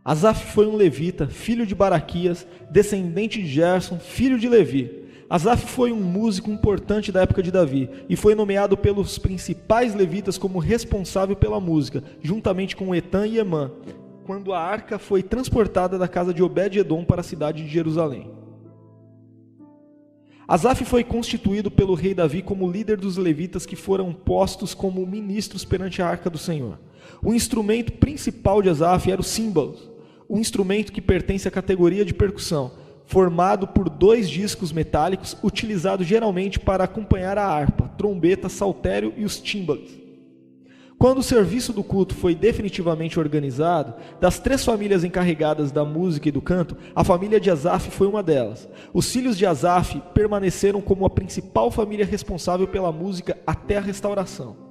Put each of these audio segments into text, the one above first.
Asaf foi um levita, filho de Baraquias, descendente de Gerson, filho de Levi. Asaf foi um músico importante da época de Davi e foi nomeado pelos principais levitas como responsável pela música, juntamente com Etã e Emã, quando a arca foi transportada da casa de Obed-edom para a cidade de Jerusalém. Asaf foi constituído pelo rei Davi como líder dos levitas que foram postos como ministros perante a arca do Senhor. O instrumento principal de Asaf era o símbolo, um instrumento que pertence à categoria de percussão, formado por 2 discos metálicos utilizados geralmente para acompanhar a harpa, trombeta, saltério e os tímbalos. Quando o serviço do culto foi definitivamente organizado, das 3 famílias encarregadas da música e do canto, a família de Asaf foi uma delas. Os filhos de Asaf permaneceram como a principal família responsável pela música até a restauração.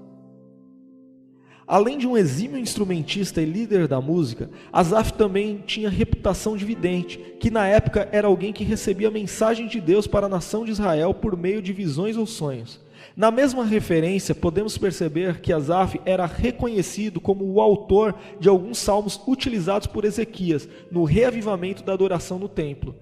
Além de um exímio instrumentista e líder da música, Asaf também tinha reputação de vidente, que na época era alguém que recebia a mensagem de Deus para a nação de Israel por meio de visões ou sonhos. Na mesma referência, podemos perceber que Asaf era reconhecido como o autor de alguns salmos utilizados por Ezequias no reavivamento da adoração no templo.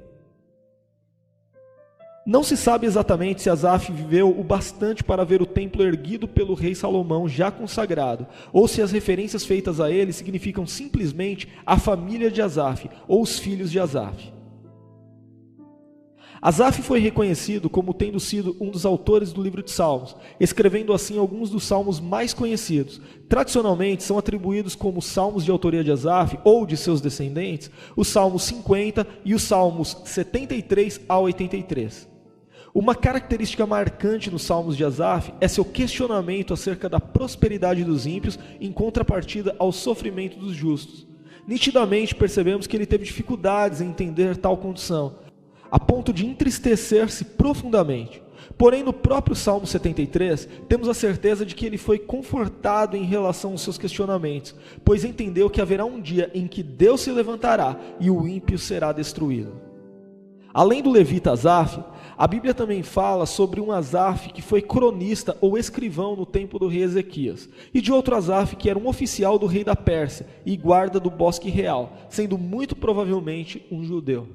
Não se sabe exatamente se Asaf viveu o bastante para ver o templo erguido pelo rei Salomão já consagrado, ou se as referências feitas a ele significam simplesmente a família de Asaf ou os filhos de Asaf. Asaf foi reconhecido como tendo sido um dos autores do livro de Salmos, escrevendo assim alguns dos salmos mais conhecidos. Tradicionalmente são atribuídos como salmos de autoria de Asaf ou de seus descendentes, os salmos 50 e os salmos 73 a 83. Uma característica marcante nos salmos de Asaf é seu questionamento acerca da prosperidade dos ímpios em contrapartida ao sofrimento dos justos. Nitidamente percebemos que ele teve dificuldades em entender tal condição, a ponto de entristecer-se profundamente. Porém, no próprio Salmo 73, temos a certeza de que ele foi confortado em relação aos seus questionamentos, pois entendeu que haverá um dia em que Deus se levantará e o ímpio será destruído. Além do levita Asaf, a Bíblia também fala sobre um Asaf que foi cronista ou escrivão no tempo do rei Ezequias, e de outro Asaf que era um oficial do rei da Pérsia e guarda do bosque real, sendo muito provavelmente um judeu.